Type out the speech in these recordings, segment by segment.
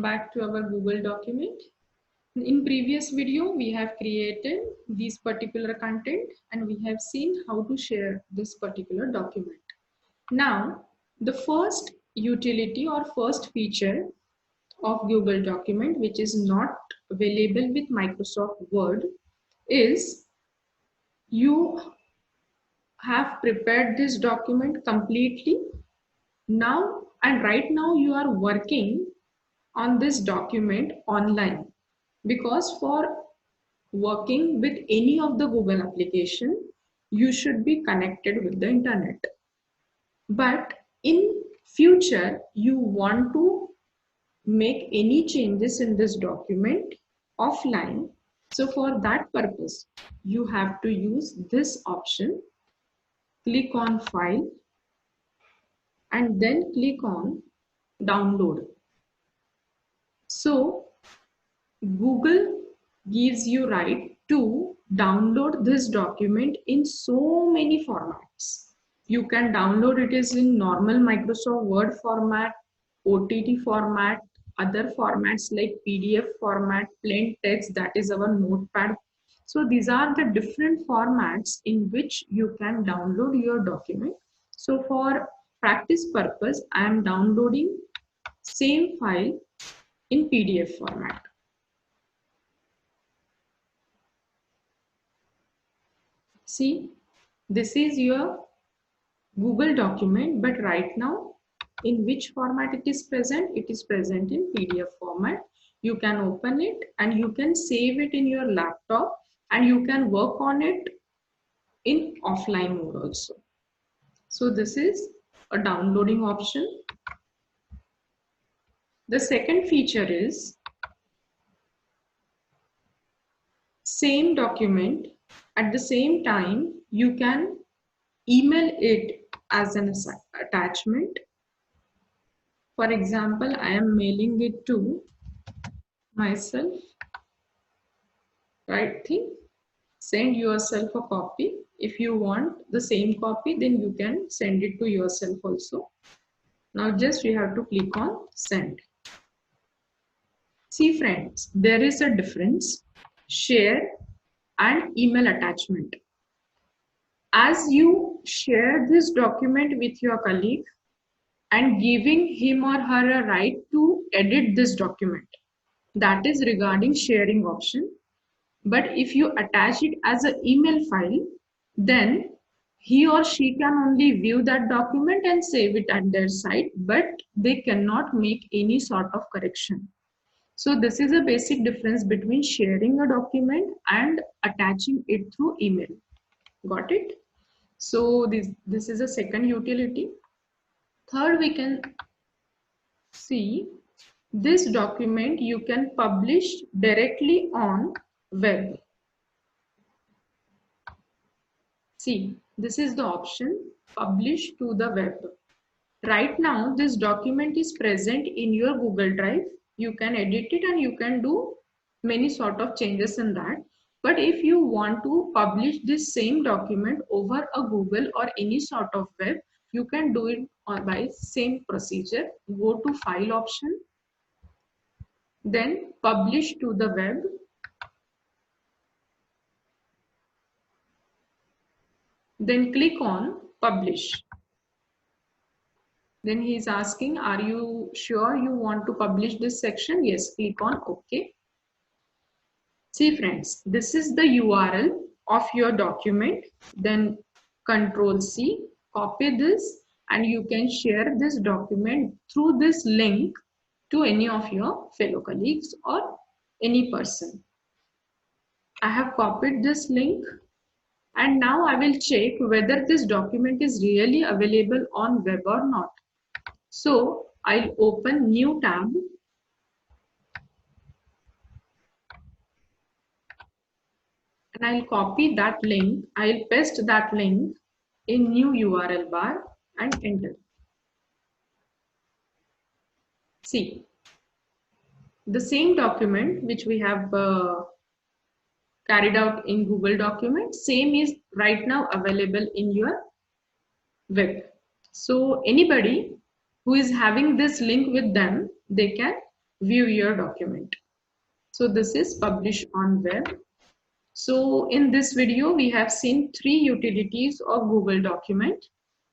back to our Google document. In previous video, we have created this particular content and we have seen how to share this particular document. Now, the first utility or first feature of Google document, which is not available with Microsoft Word, is you have prepared this document completely now, and right now you are working on this document online, because for working with any of the Google application you should be connected with the internet. But in future you want to make any changes in this document offline, so for that purpose you have to use this option. Click on file and then click on download. So Google gives you right to download this document in so many formats. You can download it is in normal Microsoft Word format, OTT format, other formats like PDF format, plain text, that is our notepad. So these are the different formats in which you can download your document. So for practice purpose, I am downloading same file in PDF format. See, this is your Google document, but right now in which format it is present? It is present in PDF format. You can open it and you can save it in your laptop and you can work on it in offline mode also. So this is a downloading option. The second feature is same document, at the same time you can email it as an attachment. For example, I am mailing it to myself. Right thing, send yourself a copy. If you want the same copy, then you can send it to yourself also. Now just you have to click on send. See friends, there is a difference, share and email attachment. As you share this document with your colleague and giving him or her a right to edit this document, that is regarding sharing option. But if you attach it as an email file, then he or she can only view that document and save it at their site, but they cannot make any sort of correction. So this is a basic difference between sharing a document and attaching it through email. Got it? So this is a second utility. Third, we can see this document you can publish directly on web. See, this is the option, publish to the web. Right now this document is present in your Google Drive. You can edit it and you can do many sort of changes in that. But if you want to publish this same document over a Google or any sort of web, you can do it by same procedure. Go to file option, then publish to the web. Then click on publish. Then he is asking, are you sure you want to publish this section? Yes, click on OK. See friends, this is the URL of your document. Then Control C, copy this and you can share this document through this link to any of your fellow colleagues or any person. I have copied this link and now I will check whether this document is really available on web or not. So I'll open new tab and I'll copy that link. I'll paste that link in new URL bar and enter. See, the same document which we have carried out in Google document, same is right now available in your web. So anybody who is having this link with them, they can view your document. So this is publish on web. So in this video, we have seen 3 utilities of Google Document.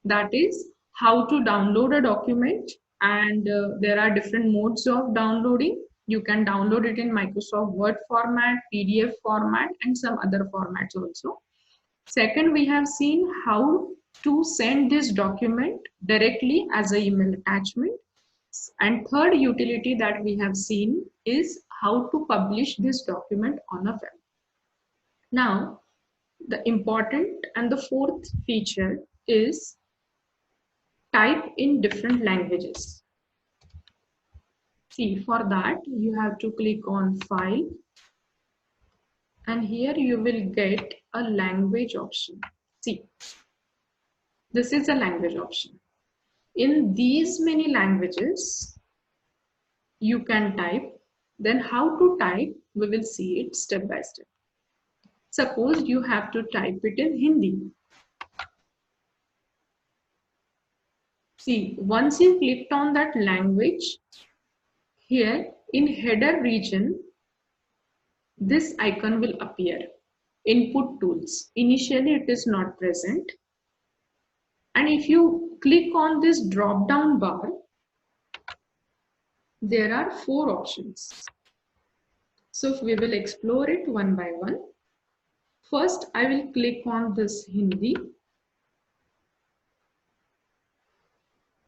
That is how to download a document, and there are different modes of downloading. You can download it in Microsoft Word format, PDF format, and some other formats also. Second, we have seen how to send this document directly as an email attachment. And third utility that we have seen is how to publish this document on a web. Now, the important and the fourth feature is type in different languages. See, for that you have to click on File, and here you will get a language option. See, this is a language option. In these many languages you can type. Then how to type, we will see it step by step. Suppose you have to type it in Hindi. See, once you clicked on that language, here in header region, this icon will appear, input tools. Initially it is not present. And if you click on this drop down bar, there are 4 options. So we will explore it one by one. First, I will click on this Hindi.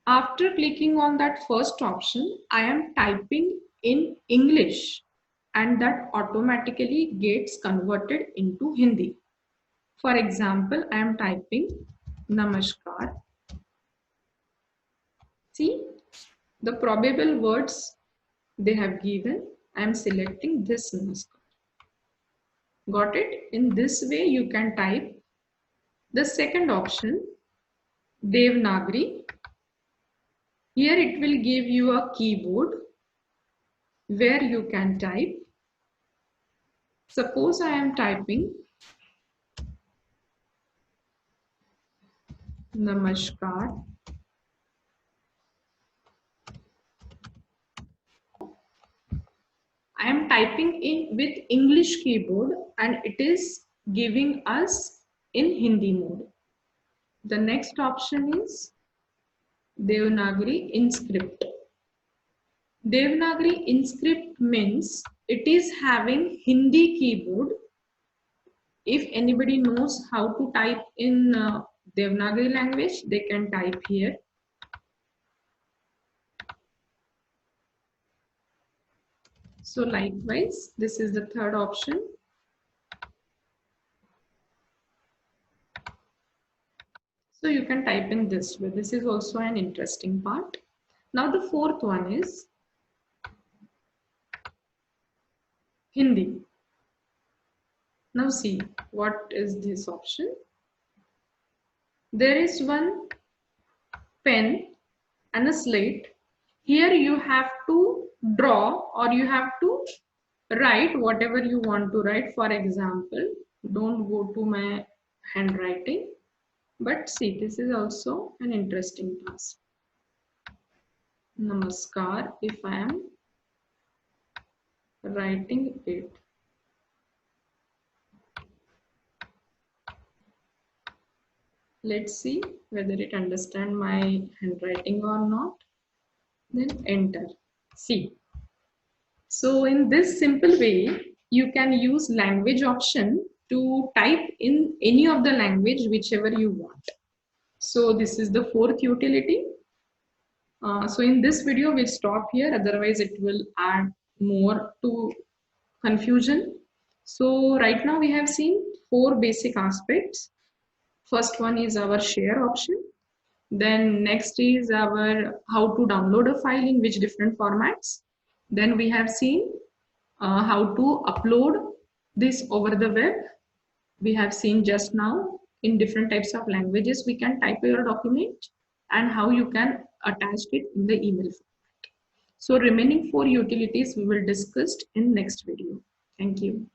After clicking on that first option, I am typing in English, and that automatically gets converted into Hindi. For example, I am typing Namaskar. See, the probable words they have given, I am selecting this Namaskar. Got it? In this way, you can type. The second option, Devanagari. Here it will give you a keyboard where you can type. Suppose I am typing Namaskar. I am typing in with English keyboard and it is giving us in Hindi mode. The next option is Devanagari Inscript. Devanagari Inscript means it is having Hindi keyboard. If anybody knows how to type in Devanagari language, they can type here. So likewise, this is the third option. So you can type in this way. This is also an interesting part. Now the fourth one is Hindi. Now see, what is this option? There is one pen and a slate. Here you have to draw or you have to write whatever you want to write. For example, don't go to my handwriting. But see, this is also an interesting task. Namaskar, if I am writing it. Let's see whether it understands my handwriting or not. Then enter. See. So in this simple way, you can use language option to type in any of the language whichever you want. So this is the fourth utility. So in this video we'll stop here, otherwise it will add more to confusion. So right now we have seen 4 basic aspects. First one is our share option. Then next is our how to download a file in which different formats. Then we have seen how to upload this over the web. We have seen just now in different types of languages we can type your document and how you can attach it in the email format. So remaining 4 utilities we will discuss in next video. Thank you.